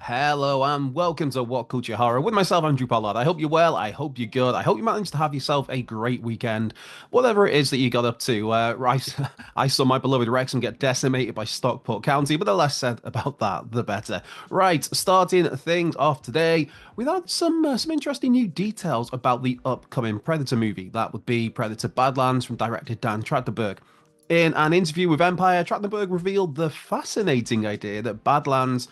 Hello and welcome to What Culture Horror with myself, Andrew Pollard. I hope you're well. I hope you're good. I hope you managed to have yourself a great weekend, whatever it is that you got up to. I saw my beloved Wrexham get decimated by Stockport County, but the less said about that, the better. Right, starting things off today, we've had some interesting new details about the upcoming Predator movie. That would be Predator Badlands from director Dan Trachtenberg. In an interview with Empire, Trachtenberg revealed the fascinating idea that Badlands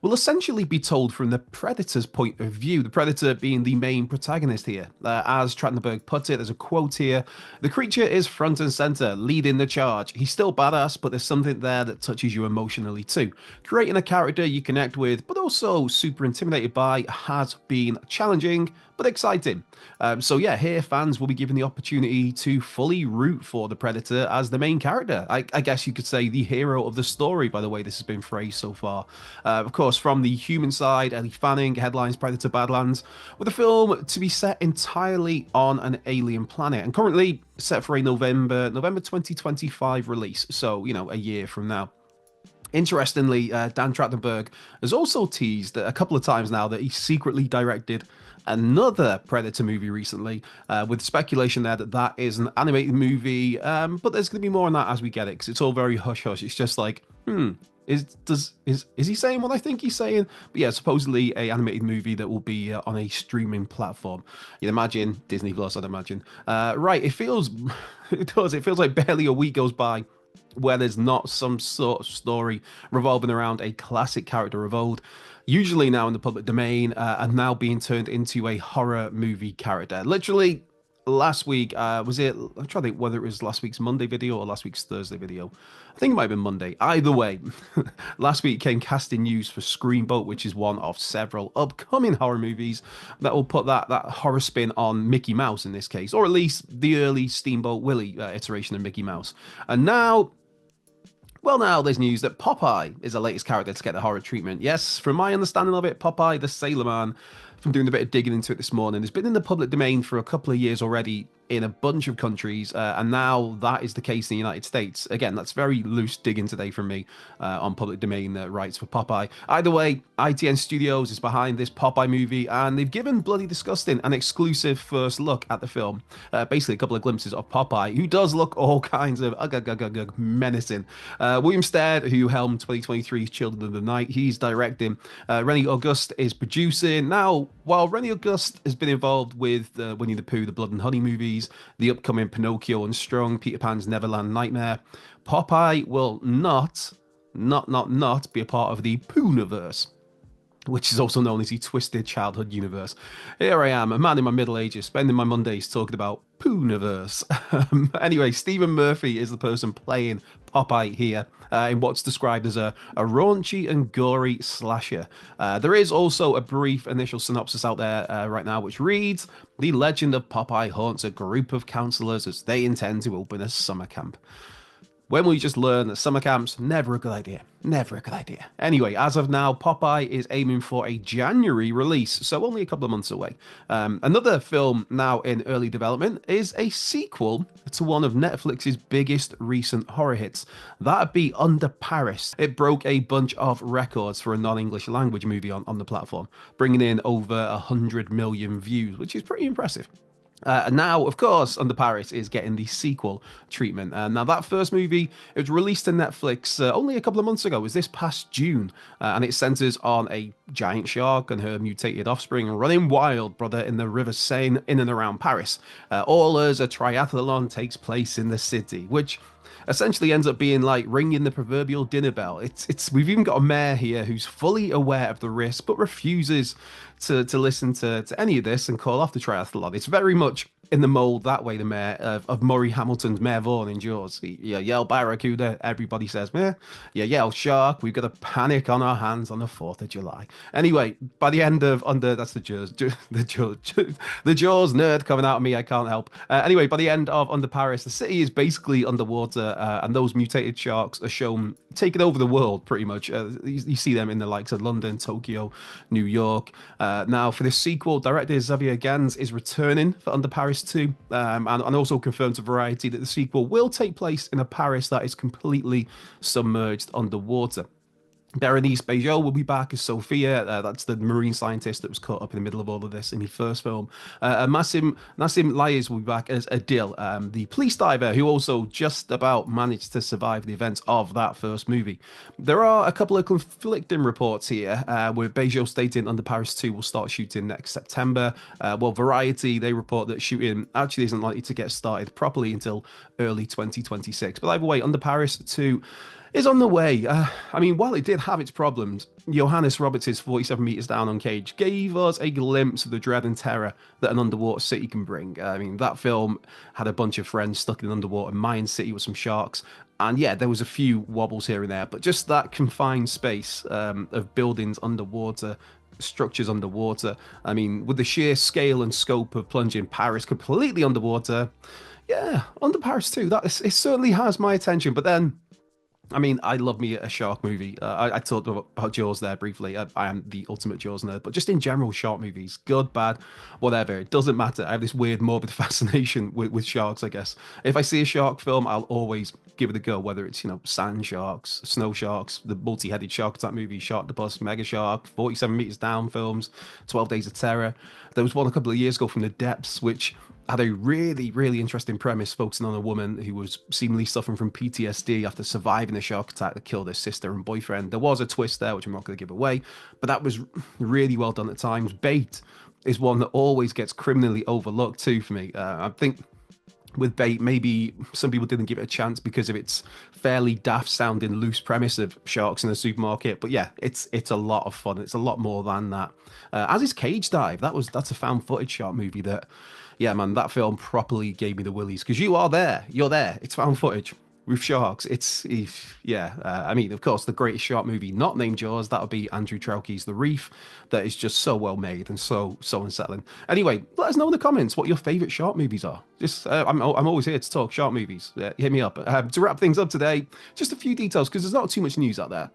will essentially be told from the Predator's point of view, the Predator being the main protagonist here. As Trachtenberg put it, there's a quote here: "The creature is front and center, leading the charge. He's still badass, but there's something there that touches you emotionally too. Creating a character you connect with, but also super intimidated by, has been challenging, but exciting." So yeah, here fans will be given the opportunity to fully root for the Predator as the main character. I guess you could say the hero of the story, by the way this has been phrased so far. Of course, from the human side, Ellie Fanning headlines Predator Badlands, with the film to be set entirely on an alien planet, and currently set for a November 2025 release. So a year from now. Interestingly, Dan Trachtenberg has also teased a couple of times now that he secretly directed another Predator movie recently, with speculation there that that is an animated movie. But there's going to be more on that as we get it, because it's all very hush hush. It's just like, is he saying what I think he's saying? But yeah, supposedly a animated movie that will be on a streaming platform. You'd imagine Disney Plus, I'd imagine. Right, it feels it does. It feels like barely a week goes by where there's not some sort of story revolving around a classic character of old, usually now in the public domain, and now being turned into a horror movie character. Literally, last week, was it? I'm trying to think whether it was last week's Monday video or last week's Thursday video. I think it might have been Monday. Either way, last week came casting news for Screamboat, which is one of several upcoming horror movies that will put that horror spin on Mickey Mouse in this case, or at least the early Steamboat Willie iteration of Mickey Mouse. And now, well, now there's news that Popeye is the latest character to get the horror treatment. Yes, from my understanding of it, Popeye the Sailor Man, from doing a bit of digging into it this morning, has been in the public domain for a couple of years already in a bunch of countries, and now that is the case in the United States. Again, that's very loose digging today from me on public domain rights for Popeye. Either way, ITN Studios is behind this Popeye movie, and they've given Bloody Disgusting an exclusive first look at the film. Basically, a couple of glimpses of Popeye, who does look all kinds of menacing. William Stead, who helmed 2023's Children of the Night, he's directing. Rennie Auguste is producing. Now, while Rennie Auguste has been involved with Winnie the Pooh, the Blood and Honey movies, the upcoming Pinocchio Unstrung, Peter Pan's Neverland Nightmare, Popeye will not be a part of the Poohniverse, which is also known as the Twisted Childhood Universe. Here I am, a man in my middle ages, spending my Mondays talking about Poohniverse. Anyway, Stephen Murphy is the person playing Popeye here, in what's described as a raunchy and gory slasher. There is also a brief initial synopsis out there right now, which reads: "The legend of Popeye haunts a group of counselors as they intend to open a summer camp." When we just learn that summer camps, never a good idea. Never a good idea. Anyway, as of now, Popeye is aiming for a January release, so only a couple of months away. Another film now in early development is a sequel to one of Netflix's biggest recent horror hits. That'd be Under Paris. It broke a bunch of records for a non-English language movie on the platform, bringing in over 100 million views, which is pretty impressive. Now, of course, Under Paris is getting the sequel treatment. Now, that first movie, it was released to Netflix only a couple of months ago. It was this past June, and it centers on a giant shark and her mutated offspring running wild, brother, in the River Seine in and around Paris. All as a triathlon takes place in the city, which essentially ends up being like ringing the proverbial dinner bell. We've even got a mayor here who's fully aware of the risk but refuses to listen to any of this and call off the triathlon. It's very much in the mold that way, the mayor of Murray Hamilton's Mayor Vaughan in Jaws. You yell Barracuda, everybody says meh. You yell shark, we've got a panic on our hands on the 4th of July. Anyway, by the end of that's the Jaws, the Jaws nerd coming out of me, I can't help. Anyway, by the end of Under Paris, the city is basically underwater, and those mutated sharks are shown taking over the world pretty much. You see them in the likes of London, Tokyo, New York. Now, for this sequel, director Xavier Gans is returning for Under Paris 2, and also confirmed to Variety that the sequel will take place in a Paris that is completely submerged underwater. Berenice Bejo will be back as Sophia. That's the marine scientist that was caught up in the middle of all of this in the first film. Nassim Lyes will be back as Adil, the police diver who also just about managed to survive the events of that first movie. There are a couple of conflicting reports here, with Bejo stating Under Paris 2 will start shooting next September. Well, Variety, they report that shooting actually isn't likely to get started properly until early 2026. But either way, Under Paris 2 is on the way. I mean, while it did have its problems, Johannes Roberts' 47 meters down on Cage gave us a glimpse of the dread and terror that an underwater city can bring. I mean, that film had a bunch of friends stuck in an underwater Mayan city with some sharks. And yeah, there was a few wobbles here and there, but just that confined space of buildings underwater, structures underwater. I mean, with the sheer scale and scope of plunging Paris completely underwater, yeah, Under Paris too. It certainly has my attention. But then I mean, I love me a shark movie. I talked about Jaws there briefly. I am the ultimate Jaws nerd, but just in general, shark movies, good, bad, whatever, it doesn't matter. I have this weird morbid fascination with sharks, I guess. If I see a shark film, I'll always give it a go, whether it's, sand sharks, snow sharks, the multi-headed shark attack movie, Sharktopus, Mega Shark, 47 Meters Down films, 12 Days of Terror. There was one a couple of years ago from The Depths, which had a really, really interesting premise focusing on a woman who was seemingly suffering from PTSD after surviving a shark attack that killed her sister and boyfriend. There was a twist there, which I'm not going to give away, but that was really well done at times. Bait is one that always gets criminally overlooked too for me. I think with Bait, maybe some people didn't give it a chance because of its fairly daft sounding loose premise of sharks in a supermarket. But yeah, it's a lot of fun. It's a lot more than that. As is Cage Dive. That's a found footage shark movie that, yeah, man, that film properly gave me the willies because you are there. You're there. It's found footage with sharks. Yeah. I mean, of course, the greatest shark movie not named Jaws, that would be Andrew Trauki's The Reef. That is just so well made and so unsettling. Anyway, let us know in the comments what your favorite shark movies are. Just I'm always here to talk shark movies. Hit me up. To wrap things up today, just a few details because there's not too much news out there.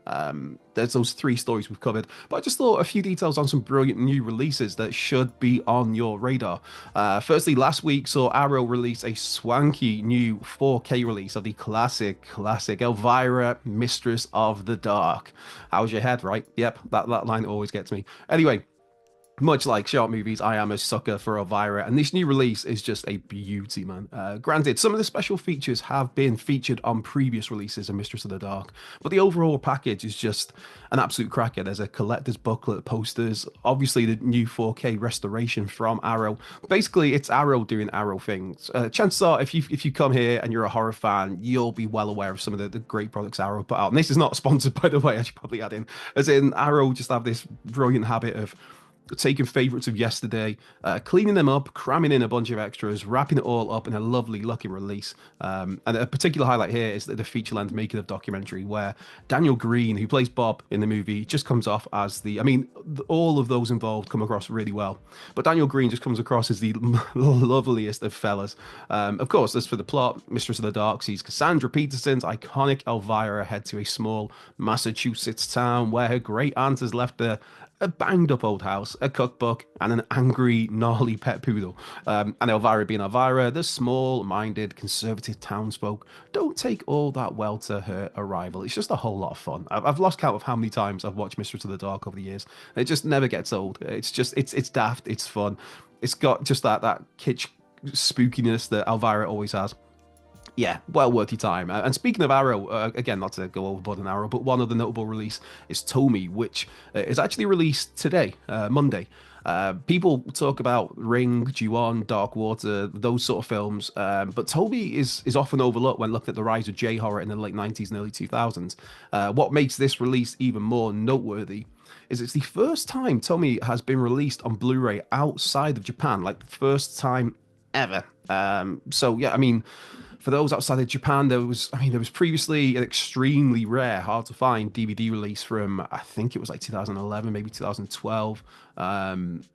There's those 3 stories we've covered, but I just thought a few details on some brilliant new releases that should be on your radar. Firstly, last week saw Arrow release a swanky new 4K release of the classic Elvira, Mistress of the Dark. How's your head, right? Yep, that line always gets me. Anyway, much like shark movies, I am a sucker for Elvira, and this new release is just a beauty, man. Granted, some of the special features have been featured on previous releases of Mistress of the Dark, but the overall package is just an absolute cracker. There's a collector's booklet, posters, obviously the new 4K restoration from Arrow. Basically, it's Arrow doing Arrow things. Chances are, if you come here and you're a horror fan, you'll be well aware of some of the great products Arrow put out. And this is not sponsored, by the way, I should probably add in. As in, Arrow just have this brilliant habit of taking favorites of yesterday, cleaning them up, cramming in a bunch of extras, wrapping it all up in a lovely looking release. And a particular highlight here is the feature-length making of documentary where Daniel Green, who plays Bob in the movie, just comes off as all of those involved come across really well. But Daniel Green just comes across as the loveliest of fellas. Of course, as for the plot, Mistress of the Dark sees Cassandra Peterson's iconic Elvira head to a small Massachusetts town where her great aunt has left a banged up old house, a cookbook, and an angry, gnarly pet poodle. And Elvira being Elvira, the small-minded, conservative townsfolk don't take all that well to her arrival. It's just a whole lot of fun. I've lost count of how many times I've watched Mistress of the Dark over the years. It just never gets old. It's daft, it's fun. It's got just that kitsch spookiness that Elvira always has. Yeah, well worth your time. And speaking of Arrow, again, not to go overboard on Arrow, but one of the notable release is Tommy, which is actually released today, Monday. People talk about Ring, Ju-on, Dark Water, those sort of films, but Toby is often overlooked when looking at the rise of J-horror in the late 90s and early 2000s. What makes this release even more noteworthy is it's the first time Tommy has been released on Blu-ray outside of Japan, like the first time ever. So yeah, I mean, for those outside of Japan, there was previously an extremely rare, hard to find DVD release from, I think it was like 2011, maybe 2012,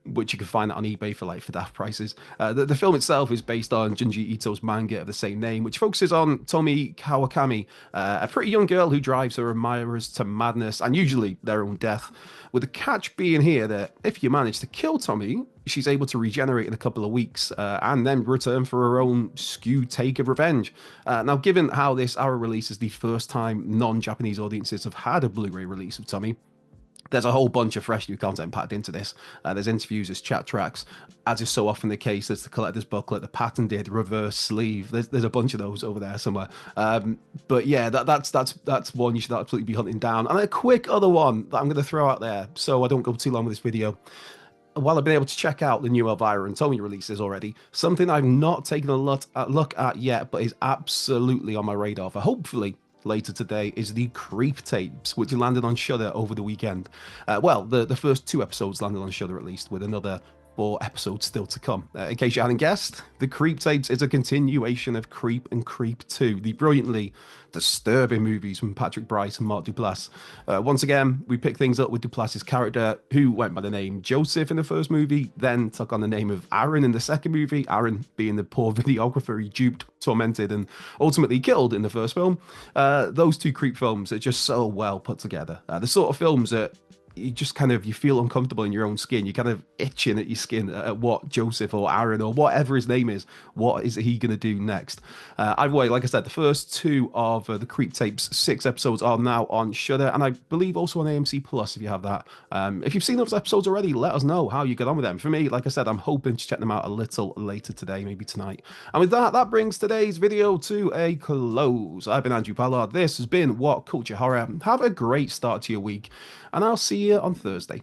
which you can find on eBay for daft prices. The film itself is based on Junji Ito's manga of the same name, which focuses on Tomi Kawakami, a pretty young girl who drives her admirers to madness and usually their own death. With the catch being here that if you manage to kill Tommy, she's able to regenerate in a couple of weeks and then return for her own skewed take of revenge. Now, given how this Arrow release is the first time non-Japanese audiences have had a Blu-ray release of Tommy, there's a whole bunch of fresh new content packed into this. There's interviews, there's chat tracks, as is so often the case. There's the collector's booklet, the patented reverse sleeve. There's a bunch of those over there somewhere. But yeah, that's one you should absolutely be hunting down. And a quick other one that I'm going to throw out there, so I don't go too long with this video. While I've been able to check out the new Elvira and Tommy releases already, something I've not taken a look at yet, but is absolutely on my radar for hopefully later today, is the Creep tapes, which landed on Shudder over the weekend. Well, the first 2 episodes landed on Shudder at least, with another 4 episodes still to come. In case you hadn't guessed, the Creep tapes is a continuation of Creep and Creep 2, the brilliantly disturbing movies from Patrick Brice and Mark Duplass. Once again, we pick things up with Duplass's character, who went by the name Joseph in the first movie, then took on the name of Aaron in the second movie, Aaron being the poor videographer he duped, tormented, and ultimately killed in the first film. Those 2 Creep films are just so well put together. The sort of films that you just kind of, you feel uncomfortable in your own skin. You're kind of itching at your skin at what Joseph or Aaron or whatever his name is, what is he going to do next? Either way, like I said, the first 2 of the Creep tapes, 6 episodes are now on Shudder, and I believe also on AMC Plus if you have that. If you've seen those episodes already, let us know how you get on with them. For me, like I said, I'm hoping to check them out a little later today, maybe tonight. And with that, that brings today's video to a close. I've been Andrew Pollard. This has been What Culture Horror. Have a great start to your week, and I'll see you on Thursday.